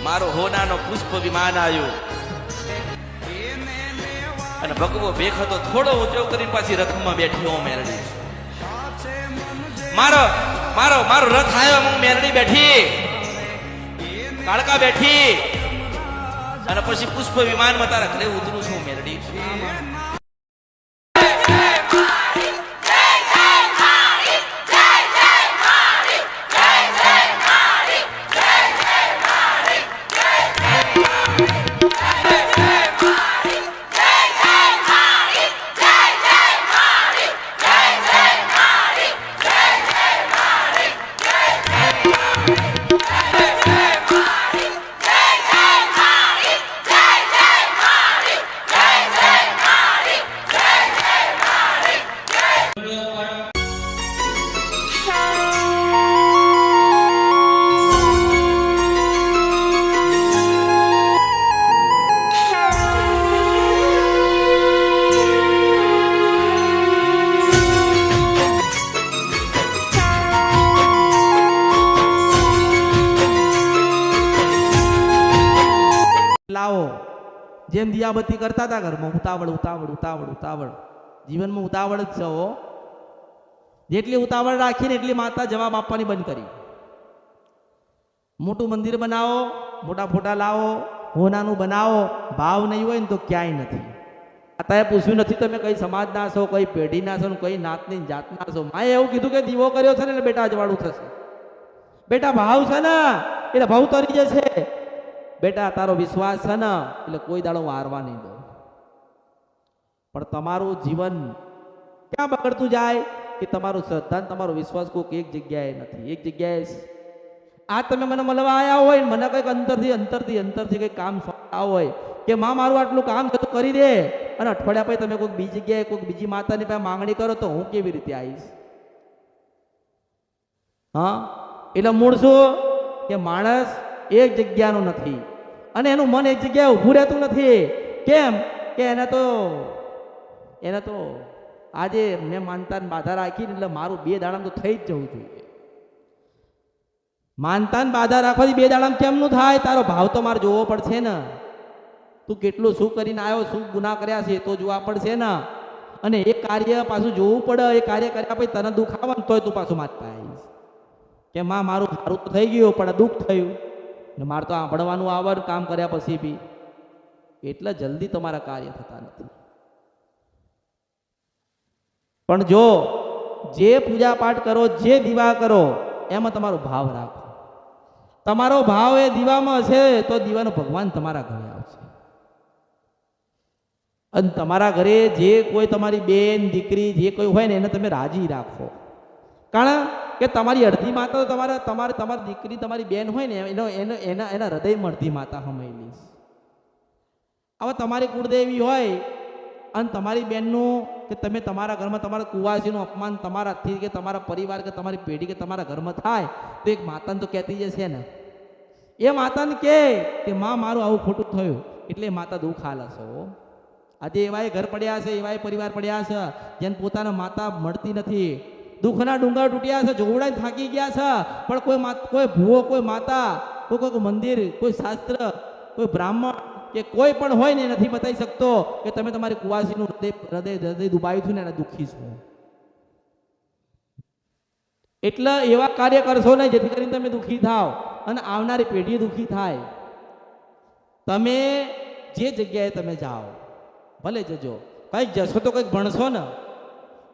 મારો હોનાનો પુષ્પ વિમાન આવ્યો અને ભગવો ભેખ હતો થોડો ઊંચો કરીને પાછી રથમાં બેઠી હું મેરડી મારો મારો મારો રથ આવ્યો હું મેરડી બેઠી કાળકા બેઠી અને પછી પુષ્પ વિમાનમાં તારા ઘરે ઉતરું છું મેરડી લાવો જેમ દિયાબત્તી કરતા હતા ઘરમાં ઉતાવળ ઉતાવળ ઉતાવળ ઉતાવળ જીવનમાં ઉતાવળ જ છે હો. જેટલી ઉતાવળ રાખીને એટલી માતા જવાબ આપવાની બંધ કરી. મોટું મંદિર બનાવો, મોટા ફોટા લાવો, હોનાનું બનાવો, ભાવ નહીં હોય ને તો ક્યાંય નથી. માતાએ પૂછ્યું નથી તમે કઈ સમાજના છો, કઈ પેઢીના છો, કઈ નાતની જાતના છો. માએ એવું કીધું કે દીવો કર્યો છે ને એટલે બેટા અજવાળું થશે. બેટા ભાવ છે ને એટલે ભાવ તરી જશે. બેટા તારો વિશ્વાસ છે ને એટલે કોઈ દાડો વારવા નહીં દો. પણ તમારું જીવન ક્યાં બગડતું જાય કે તમારું શ્રદ્ધા તમારો વિશ્વાસ કોઈક એક જગ્યાએ નથી. એક જગ્યાએ આ તમે મને મળવા આવ્યા હોય મને કંઈક અંતરથી કંઈક કામ સોંપતા હોય કે માં મારું આટલું કામ થતું કરી દે અને અઠવાડિયા પછી તમે કોઈક બીજી જગ્યાએ કોઈક બીજી માતાની પાસે માંગણી કરો તો હું કેવી રીતે આવીશ? હા, એટલે મૂળ શું કે માણસ એક જગ્યાનું નથી અને એનું મન એક જગ્યાએ ઊભું રહેતું નથી. કેમ કે એને તો આજે મેં માનતાને બાધા રાખીને એટલે મારું 2 દાડામાં તો થઈ જ જવું જોઈએ. માનતાને બાધા રાખવાથી 2 દાડામાં કેમનું થાય? તારો ભાવ તો મારે જોવો પડશે ને. તું કેટલું શું કરીને આવ્યો, શું ગુના કર્યા છે તો જોવા પડશે ને. અને એ કાર્ય પાછું જોવું પડે. એ કાર્ય કર્યા પછી તને દુઃખ આવે ને તોય તું પાછું માનતા આવીશ કે માં મારું સારું તો થઈ ગયું પણ દુઃખ થયું ને મારે તો સાંભળવાનું આવે કામ કર્યા પછી બી. એટલે જલ્દી તમારા કાર્ય થતા નથી. પણ જો જે પૂજા પાઠ કરો, જે દીવા કરો એમાં તમારો ભાવ રાખો. તમારો ભાવ એ દીવામાં હશે તો દીવાનો ભગવાન તમારા ઘરે આવશે. અને તમારા ઘરે જે કોઈ તમારી બેન દીકરી જે કોઈ હોય ને એને તમે રાજી રાખો. કારણ કે તમારી અડધી માતા તો તમારી દીકરી તમારી બેન હોય ને એના હૃદયમાં અડધી માતા હમેલી. હવે તમારી કુળદેવી હોય અને તમારી બેનનું કે તમે તમારા ઘરમાં તમારા કુવાસીનું અપમાન તમારાથી કે તમારા પરિવાર કે તમારી પેઢી કે તમારા ઘરમાં થાય તો એક માતાને તો કહેતી જશે ને. એ માતાને કે માં મારું આવું ખોટું થયું એટલે એ માતા દુઃખ હાલે છે. આજે એવાય ઘર પડ્યા છે, એવાય પરિવાર પડ્યા છે જેને પોતાના માતા મળતી નથી. દુઃખના ડુંગર તૂટ્યા છે, જોવડાઈને થાકી ગયા છે, પણ કોઈ ભૂવો, કોઈ માતા, કોઈ મંદિર, કોઈ શાસ્ત્ર, કોઈ બ્રાહ્મણ કે કોઈ પણ હોય ને નથી બતાવી શકતો કે તમે તમારી કુવાસીનું હૃદય દુબાવ્યું છું ને એને દુઃખી છો. એટલે એવા કાર્ય કરશો ને જેથી કરીને તમે દુઃખી થાવ અને આવનારી પેઢી દુઃખી થાય. તમે જે જગ્યાએ તમે જાઓ ભલે જજો, કંઈક જશો તો કંઈક ભણશો ને.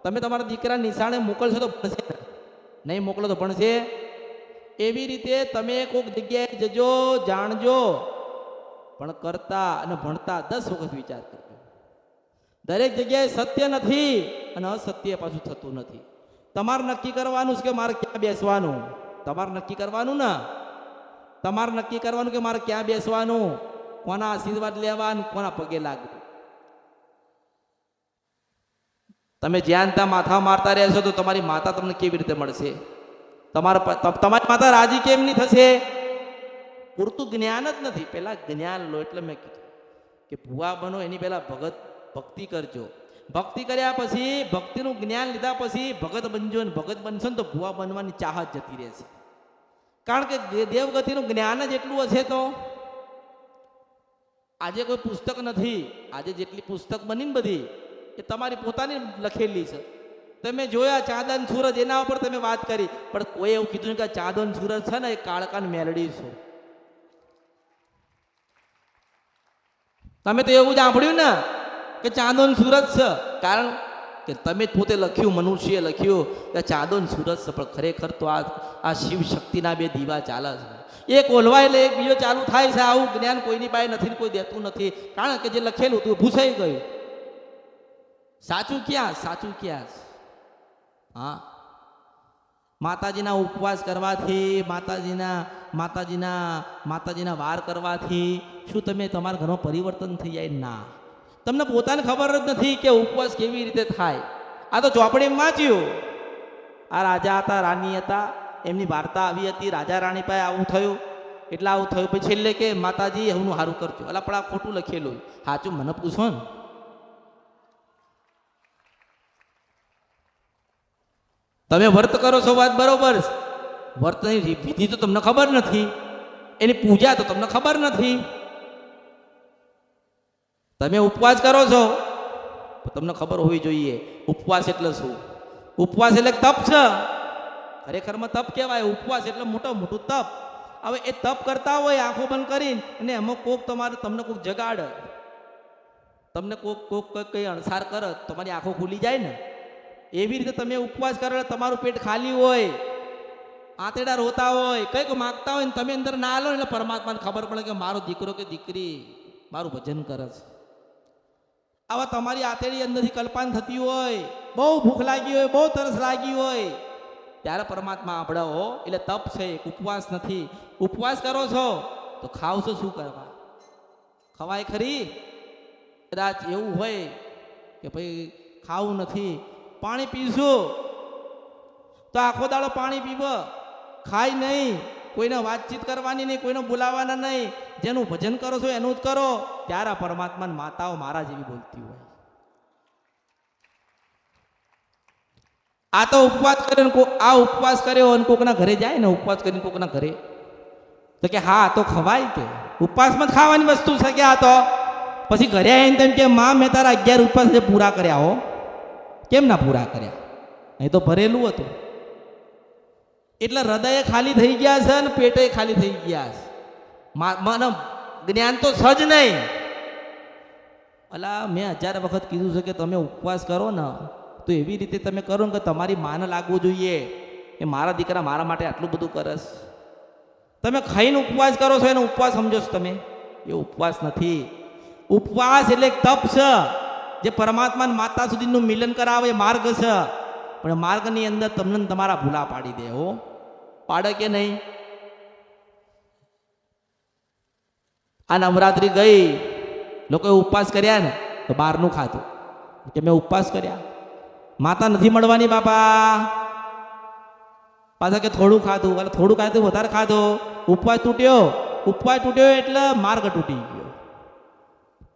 તમે તમારા દીકરા નિશાળે મોકલશો તો ભણશે ને, નહીં મોકલો તો ભણશે. એવી રીતે તમે કોઈક જગ્યાએ જજો, જાણજો, પણ કરતા અને ભણતા 10 વખત વિચાર કરજો. દરેક જગ્યાએ સત્ય નથી અને અસત્ય પાછું થતું નથી. તમારે નક્કી કરવાનું છે કે મારે ક્યાં બેસવાનું. તમારે નક્કી કરવાનું ને, તમારે નક્કી કરવાનું કે મારે ક્યાં બેસવાનું, કોના આશીર્વાદ લેવાનું, કોના પગે લાગવું. તમે જ્યાં ત્યાં માથા મારતા રહેશો તો તમારી માતા તમને કેવી રીતે મળશે? તમારી માતા રાજી કેમ નહીં થશે? પૂરતું જ્ઞાન જ નથી. પહેલા જ્ઞાન લો. એટલે મેં કીધું કે ભુવા બનો એની પહેલા ભક્તિ કરજો. ભક્તિ કર્યા પછી, ભક્તિનું જ્ઞાન લીધા પછી ભગત બનજો ને ભગત બનશો ને તો ભુવા બનવાની ચાહત જતી રહેશે. કારણ કે દેવગતિનું જ્ઞાન જ એટલું હશે તો આજે કોઈ પુસ્તક નથી. આજે જેટલી પુસ્તક બની ને બધી એ તમારી પોતાની લખેલી છે. તમે જોયા ચાંદન સૂરજ, એના ઉપર તમે વાત કરી, પણ કોઈ એવું કીધું નહીં કે ચાંદન સૂરજ છે ને એ કાળકાની મેલડી છે. તમે તો એવું જ સાંભળ્યું ને કે ચાંદન સૂરજ છે, કારણ કે તમે જ પોતે લખ્યું, મનુષ્યએ લખ્યું કે ચાંદન સૂરજ છે, પણ ખરેખર તો આ શિવ શક્તિના બે દીવા ચાલે છે. એક ઓલવાય એટલે એક બીજો ચાલુ થાય છે. આવું જ્ઞાન કોઈની પાસે નથી ને કોઈ દેતું નથી, કારણ કે જે લખેલું હતું ભૂસાઈ ગયું. સાચું ક્યાં? સાચું ક્યાં? હા, માતાજીના ઉપવાસ કરવાથી, માતાજીના વાર કરવાથી શું તમે તમારા ઘરમાં પરિવર્તન થઈ જાય? ના. તમને પોતાને ખબર જ નથી કે ઉપવાસ કેવી રીતે થાય. આ તો ચોપડીમાં વાંચ્યું. આ રાજા હતા, રાણી હતા, એમની વાર્તા આવી હતી. રાજા રાણી પાસે આવું થયું એટલે આવું થયું. પછી છેલ્લે કે માતાજી એનું સારું કરજો. એટલે પણ આ ખોટું લખેલું. સાચું મને પૂછો ને. તમે વ્રત કરો છો, વાત બરોબર. વ્રતની વિધિ તો તમને ખબર નથી, એની પૂજા તો તમને ખબર નથી. તમે ઉપવાસ કરો છો તો તમને ખબર હોવી જોઈએ ઉપવાસ એટલે શું. ઉપવાસ એટલે તપ છે. ખરેખરમાં તપ કહેવાય. ઉપવાસ એટલે મોટું તપ. હવે એ તપ કરતા હોય આંખો બંધ કરીને, અને એમાં તમને કોક જગાડે, તમને કોક કઈ અણસાર કરે, તમારી આંખો ખુલી જાય ને. એવી રીતે તમે ઉપવાસ કરો એટલે તમારું પેટ ખાલી હોય, આંતેડા રોતા હોય, કંઈક માગતા હોય ને તમે અંદર ના લો, એટલે પરમાત્માને ખબર પડે કે મારો દીકરો કે દીકરી મારું ભજન કરે છે. આવા તમારી આતેડી અંદરથી કલ્પાન થતી હોય, બહુ ભૂખ લાગી હોય, બહુ તરસ લાગી હોય, ત્યારે પરમાત્મા આપણાઓ. એટલે તપ છે, ઉપવાસ નથી. ઉપવાસ કરો છો તો ખાવ છો શું કરવા? ખવાય ખરી? કદાચ એવું હોય કે ભાઈ ખાવું નથી, પાણી પીશું તો આખો દાડો પાણી પીવ, ખાય નહીં, કોઈને વાતચીત કરવાની નહીં, કોઈને બોલાવવાના નહીં, જેનું ભજન કરો છો એનું જ કરો. ત્યારે પરમાત્માની માતાઓ મારા જેવી બોલતી હોય. આ તો ઉપવાસ કર્યો, આ ઉપવાસ કર્યો અને કોકના ઘરે જાય ને, ઉપવાસ કરીને કોકના ઘરે તો કે હા તો ખવાય. કે ઉપવાસમાં જ ખાવાની વસ્તુ છે કે આ તો? પછી ઘરે આવીને તેમ કે માં મેં તારા 11 ઉપવાસ પૂરા કર્યા હો. કેમ ના પૂરા કર્યા? અહીં તો ભરેલું હતું. એટલે હૃદય ખાલી થઈ ગયા છે અને પેટે ખાલી થઈ ગયા છે. મને જ્ઞાન તો સજ નહીં. અલા મેં 1000 વખત કીધું છે કે તમે ઉપવાસ કરો ને તો એવી રીતે તમે કરો ને કે તમારી માને લાગવું જોઈએ એ મારા દીકરા મારા માટે આટલું બધું કરસ. તમે ખાઈને ઉપવાસ કરો છો એનો ઉપવાસ સમજો છો તમે? એ ઉપવાસ નથી. ઉપવાસ એટલે તપ છે, જે પરમાત્મા માતા સુધીનું મિલન કરાવે માર્ગ છે. પણ માર્ગની અંદર તમને તમારા ભૂલા પાડી દે. હો, પાડે કે નહીં? આ નવરાત્રી ગઈ, લોકોએ ઉપવાસ કર્યા ને તો બહારનું ખાધું કે મેં ઉપવાસ કર્યા. માતા નથી મળવાની બાપા. પાછા કે થોડું ખાધું, એટલે થોડું ખાધું વધારે ખાધો, ઉપવાસ તૂટ્યો. ઉપવાસ તૂટ્યો એટલે માર્ગ તૂટી ગયો.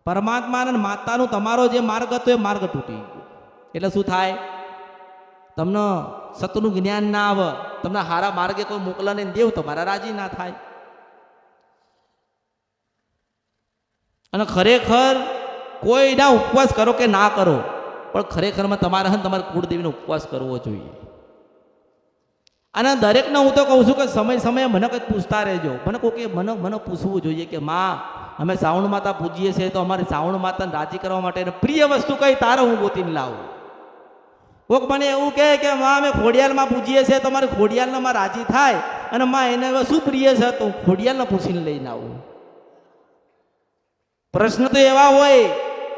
પરમાત્મા અને માતાનું તમારો જે માર્ગ હતો એ માર્ગ તૂટી ગયો. એટલે શું થાય? તમને સતનું જ્ઞાન ના આવે, તમને હારા માર્ગે કોઈ મોકલે ને દેવ તમારા રાજી ના થાય. અને ખરેખર કોઈના ઉપવાસ કરો કે ના કરો, પણ ખરેખરમાં તમારે તમારા કુળદેવીનો ઉપવાસ કરવો જોઈએ. અને દરેકને હું તો કહું છું કે સમય સમયે મને કંઈક પૂછતા રહેજો. મને પૂછવું જોઈએ કે માં અમે શ્રાવણ માતા પૂજીએ છીએ તો અમારી શ્રાવણ માતાને રાજી કરવા માટે પ્રિય વસ્તુ કઈ તારે હું ગોતીને લાવું. કોક મને એવું કહે કે માં અમે ખોડિયાલમાં પૂજીએ છીએ તો અમારે ખોડિયાલમાં રાજી થાય, અને માં એને હવે શું પ્રિય છે તો હું ખોડિયાલને પૂછીને લઈને આવું. પ્રશ્ન તો એવા હોય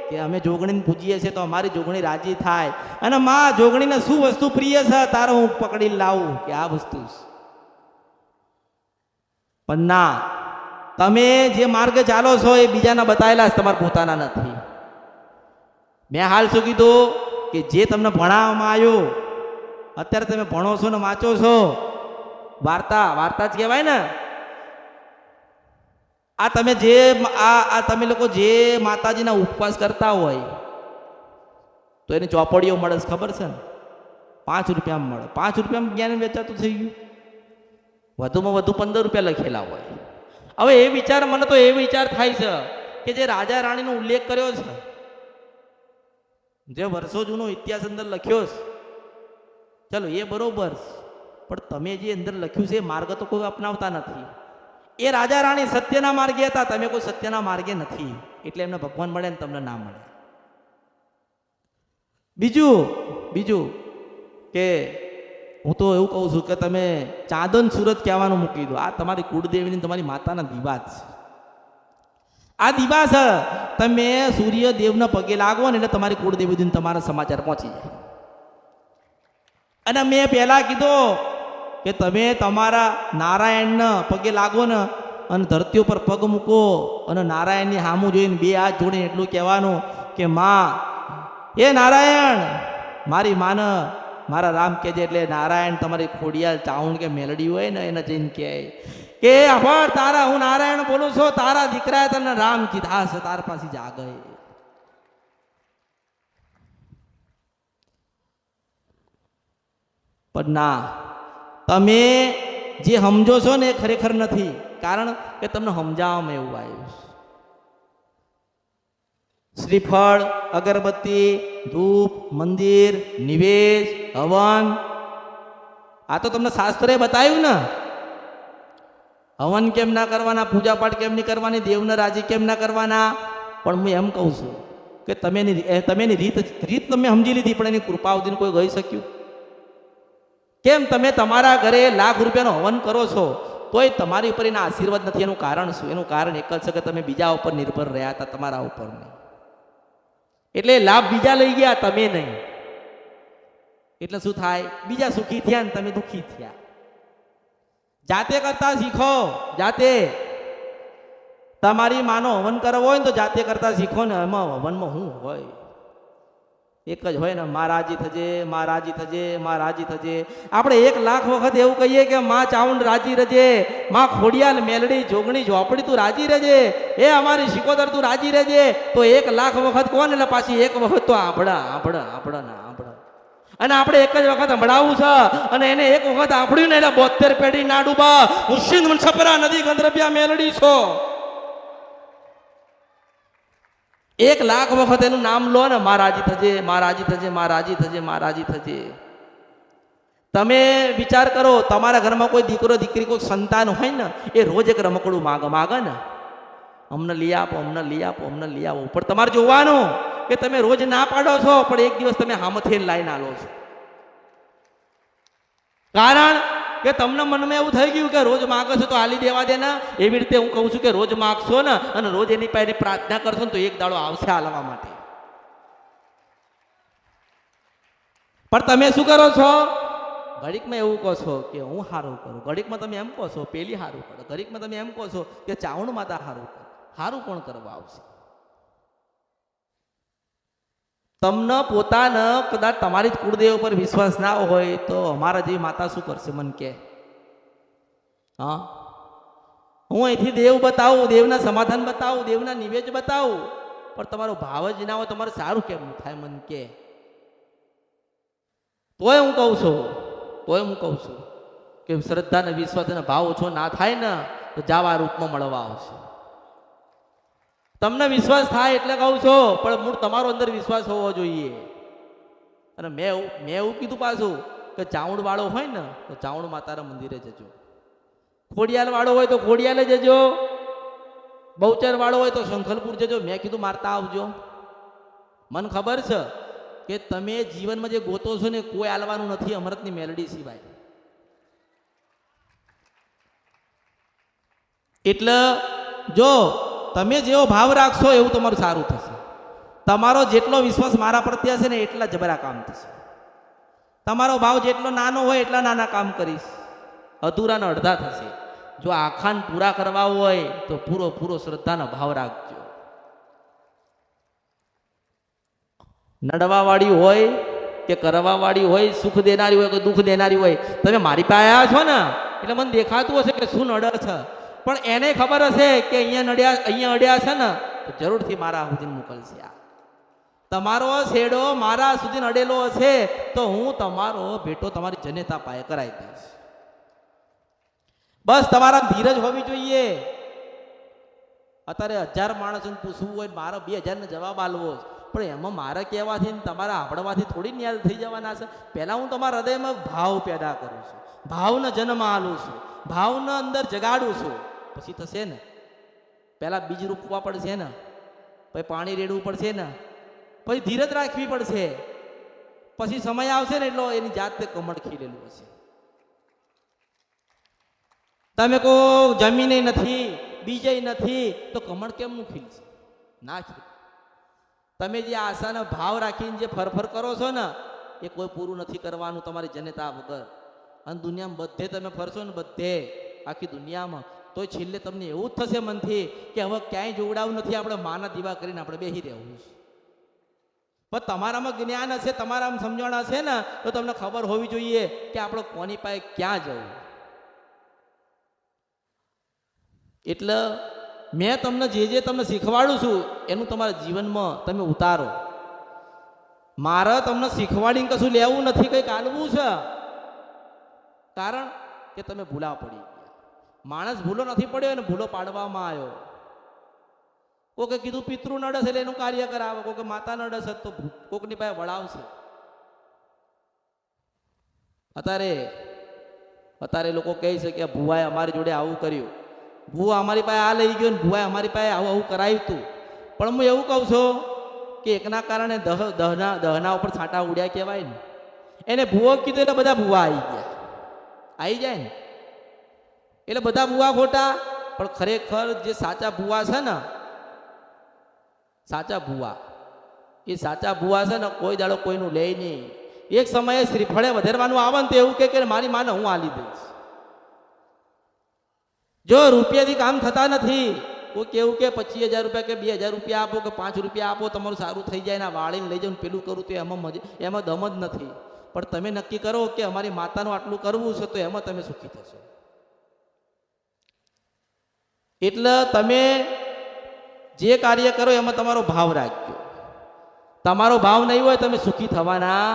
કે અમે જોગણીને પૂજીએ છીએ તો અમારી જોગણી રાજી થાય, અને માં જોગણીને શું વસ્તુ પ્રિય છે તારે હું પકડીને લાવું કે આ વસ્તુ. પણ ના, તમે જે માર્ગે ચાલો છો એ બીજાના બતાવેલા જ, તમારા પોતાના નથી. મેં હાલ શું કીધું કે જે તમને ભણાવવામાં આવ્યું, અત્યારે તમે ભણો છો ને વાંચો છો, વાર્તા જ કહેવાય ને. આ તમે જે તમે લોકો જે માતાજીના ઉપવાસ કરતા હોય તો એની ચોપડીઓ મળે છે ખબર છે ને? 5 રૂપિયામાં મળે. 5 રૂપિયામાં જ્ઞાન વેચાતું થઈ ગયું. વધુમાં વધુ 15 રૂપિયા લખેલા હોય. હવે એ વિચાર, મને તો એ વિચાર થાય છે કે જે રાજા રાણીનો ઉલ્લેખ કર્યો છે, જે વર્ષો જૂનો ઇતિહાસ અંદર લખ્યો છે, ચલો એ બરોબર છે, પણ તમે જે અંદર લખ્યું છે એ માર્ગ તો કોઈ અપનાવતા નથી. એ રાજા રાણી સત્યના માર્ગે હતા, તમે કોઈ સત્યના માર્ગે નથી, એટલે એમને ભગવાન મળે ને તમને ના મળે. બીજું કે હું તો એવું કહું છું કે તમે ચાંદન સુરત કહેવાનું મૂકી દો. આ તમારી કુળદેવીની તમારી માતાના દીવા છે. આ દીવા છે, તમે સૂર્યદેવના પગે લાગો ને એટલે તમારી કુળદેવીને તમારા સમાચાર પહોંચી જાય. અને મેં પહેલા કીધું કે તમે તમારા નારાયણના પગે લાગો ને અને ધરતી ઉપર પગ મૂકો અને નારાયણની સામું જોઈને બે હાથ જોડીને એટલું કહેવાનું કે માં, એ નારાયણ મારી માન મારા રામ કહેજે. એટલે નારાયણ તમારી ખોડિયાલ ચાઉણ કે મેલડી હોય ને એને જઈને કહે કે આભાર તારા, હું નારાયણ બોલું છું, તારા દીકરાએ તને રામ કીધા છે, તાર પાસે જાગે. પણ ના, તમે જે સમજો છો ને એ ખરેખર નથી, કારણ કે તમને સમજાવવામાં એવું આવ્યું છે. શ્રીફળ, અગરબત્તી, ધૂપ, મંદિર, નિવેશ, હવન, આ તો તમને શાસ્ત્રે બતાવ્યું ને. હવન કેમ ના કરવાના, પૂજા પાઠ કેમ નહીં કરવાની, દેવને રાજી કેમ ના કરવાના. પણ હું એમ કહું છું કે તમે રીત તમે સમજી લીધી, પણ એની કૃપા સુધીને કોઈ ગઈ શક્યું કેમ? તમે તમારા ઘરે લાખ રૂપિયાનો હવન કરો છો તોય તમારી ઉપર એના આશીર્વાદ નથી. એનું કારણ શું? એનું કારણ એક જ છે કે તમે બીજા ઉપર નિર્ભર રહ્યા હતા, તમારા ઉપર નહીં. એટલે લાભ બીજા લઈ ગયા, તમે નહીં. એટલે શું થાય? બીજા સુખી થયા ને તમે દુઃખી થયા. જાતે કરતા શીખો. જાતે તમારી માનો હવન કરવો હોય ને તો જાતે કરતા શીખો ને. એમાં હવનમાં શું હોય? એક જ હોય ને, માં રાજી થજે, માં રાજી થજે, માં રાજી થજે. આપણે 1 લાખ વખત એવું કહીએ કે માં ચાઉંડ રાજી રહેજે, માં ખોડિયાલ મેલડી જોગણી ઝોપડી તું રાજી રહેજે, એ અમારી શિકોદર તું રાજી રહેજે. તો 1 લાખ વખત કોણ? એટલે પાછી એક વખત તો આંભળા. અને આપણે એક જ વખત સંભળાવવું છે, અને એને એક વખત આંભળ્યું ને એટલે 72 પેઢી ના ડૂબા. મુર્શિદ મુનસપરા નદી ગંધરપિયા મેલડી છો. 1 લાખ વખત એનું નામ લો ને, માં રાજી થજે, માં રાજી થજે, માં રાજી થજે, માં રાજી થજે. તમે વિચાર કરો, તમારા ઘરમાં કોઈ દીકરો દીકરી કોઈ સંતાન હોય ને, એ રોજ એક રમકડું માગે ને, અમને લઈ આપો, અમને લઈ આપો, અમને લઈ આપો. પણ તમારે જોવાનું કે તમે રોજ ના પાડો છો, પણ એક દિવસ તમે હામથેન લાઈને આલો છો. કારણ કે તમને મનમાં એવું થઈ ગયું કે રોજ માગો છો તો હાલી દેવા દે ને. એવી રીતે હું કહું છું કે રોજ માગશો ને અને રોજ એની પાસે પ્રાર્થના કરશો ને તો એક દાડો આવશે હાલવા માટે. પણ તમે શું કરો છો? ઘડીકમાં એવું કહો છો કે હું સારું કરું, ઘડીકમાં તમે એમ કહો છો પેલી સારું કરો, ઘડીકમાં તમે એમ કહો છો કે ચાવણ માતા સારું કરે. સારું કોણ કરવા આવશે? તમને પોતાને કદાચ તમારી જ કુળદેવ પર વિશ્વાસ ના હોય તો અમારા જેવી માતા શું કરશે? મન કે હા, હું અહીંથી દેવ બતાવું, દેવના સમાધાન બતાવું, દેવના નિવેદ બતાવું, પણ તમારો ભાવ જ ના હોય તમારે સારું કેમ થાય? મન કે તોય હું કહું છું કે શ્રદ્ધા ને વિશ્વાસ અને ભાવ ઓછો ના થાય ને તો જાવા રૂપમાં મળવા આવશે. તમને વિશ્વાસ થાય એટલે કહું છો, પણ મૂળ તમારો અંદર વિશ્વાસ હોવો જોઈએ. અને મેં એવું કીધું પાછું કે ચાવણ વાળો હોય ને તો ચાવણ માતાના મંદિરે જજો, ખોડિયાલ વાળો હોય તો ખોડિયાલે જજો, બહુચર વાળો હોય તો શંખલપુર જજો. મેં કીધું મારતા આવજો. મને ખબર છે કે તમે જીવનમાં જે ગોતો છો ને કોઈ આલવાનું નથી અમૃતની મેલડી સિવાય. એટલે જો તમે જેવો ભાવ રાખશો એવું તમારું સારું થશે. તમારો જેટલો વિશ્વાસ મારા પ્રત્યે હશે ને એટલા જબરા કામ થશે. તમારો ભાવ જેટલો નાનો હોય એટલા નાના કામ કરીશ, અધૂરાના અડધા થશે. જો આખાન પૂરા કરવા હોય તો પૂરો શ્રદ્ધાનો ભાવ રાખજો. નડવાવાળી હોય કે કરવાવાળી હોય, સુખ દેનારી હોય કે દુઃખ દેનારી હોય, તમે મારી પાસે આવ્યા છો ને એટલે મને દેખાતું હશે કે શું નડે છે, પણ એને ખબર હશે કે અહીંયા અડ્યા છે ને તો જરૂરથી મારા સુધી મોકલશે. આ તમારો છેડો મારા સુધી અડેલો હશે તો હું તમારો ભેટો તમારી જનેતા પાસે કરાવી દઈશ. બસ તમારા ધીરજ હોવી જોઈએ. અત્યારે 1000 માણસોને પૂછવું હોય ને મારે 2000 ને જવાબ આલવો છે. પણ એમાં મારે કહેવાથી ને તમારા સાંભળવાથી થોડી ન્યાય થઈ જવાના છે. પહેલાં હું તમારા હૃદયમાં ભાવ પેદા કરું છું, ભાવનો જન્મ આલું છું, ભાવનો અંદર જગાડું છું. પછી થશે ને. પહેલાં બીજ રોપવા પડશે ને, પછી પાણી રેડવું પડશે ને, પછી ધીરજ રાખવી પડશે. પછી સમય આવશે ને એટલો એની જાતે કમળ ખીલેલું હશે. તમે કહો જમીને નથી, બીજે નથી, તો કમળ કેમનું ખીલશે? ના ખીલે. તમે જે આશાનો ભાવ રાખીને જે ફરફર કરો છો ને એ કોઈ પૂરું નથી કરવાનું તમારી જનતા વગર. અને દુનિયામાં બધે તમે ફરશો ને, બધે આખી દુનિયામાં, તો છેલ્લે તમને એવું જ થશે મનથી કે હવે ક્યાંય જોવડાવું નથી, આપણે માના દીવા કરીને આપણે બેસી રહેવું છે. પણ તમારામાં જ્ઞાન હશે, તમારામાં સમજણ હશે ને, તો તમને ખબર હોવી જોઈએ કે આપણે કોની પાસે ક્યાં જવું. એટલે મેં તમને જે તમને શીખવાડું છું એનું તમારા જીવનમાં તમે ઉતારો. મારે તમને શીખવાડીને કશું લેવું નથી, કંઈક આલવું છે. કારણ કે તમે ભૂલા પડી ગયા. માણસ ભૂલો નથી પડ્યો ને ભૂલો પાડવામાં આવ્યો. કોકે કીધું પિતૃ નડસ એટલે એનું કાર્ય કરાવે, કોકે માતા નડસ તો કોકની પાસે વળાવશે. અત્યારે લોકો કહે છે કે ભુવાએ અમારી જોડે આવું કર્યું, ભૂવા અમારી પાસે આ લઈ ગયો ને ભુવાએ અમારી પાસે આવું કરાવ્યું હતું. પણ હું એવું કહું છું કે એકના કારણે દહના ઉપર છાંટા ઉડ્યા કહેવાય ને. એને ભૂવો કીધું એટલે બધા ભૂવા આવી જાય ને. એટલે બધા ભૂવા ખોટા. પણ ખરેખર જે સાચા ભૂવા છે ને, સાચા ભૂવા, એ સાચા ભૂવા છે ને કોઈ દાડો કોઈનું લે નહીં. એક સમયે શ્રીફળે વધારવાનું આવે ને તો એવું કે મારી માને હું આલી દઈશ. જો રૂપિયાથી કામ થતા નથી. કોઈ કેવું કે 25,000 રૂપિયા કે 2,000 રૂપિયા આપો કે 5 રૂપિયા આપો તમારું સારું થઈ જાય ને વાળીને લઈ જાઉં પેલું કરું તો એમાં દમ જ નથી. પણ તમે નક્કી કરો કે અમારી માતાનું આટલું કરવું છે તો એમાં તમે સુખી થશો. એટલે તમે જે કાર્ય કરો એમાં તમારો ભાવ રાખજો. તમારો ભાવ નહીં હોય તમે સુખી થવાના.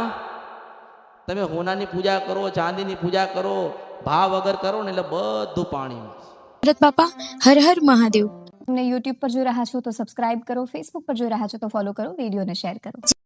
તમે હોનાની પૂજા કરો, ચાંદીની પૂજા કરો, ભાવ વગર કરો ને એટલે બધું પાણીમાં. ભરત બાપા, હર હર મહાદેવ. તમને યુટ્યુબ પર જોઈ રહ્યા છો તો સબસ્ક્રાઇબ કરો, ફેસબુક પર જોઈ રહ્યા છો તો ફોલો કરો, વિડીયોને શેર કરો.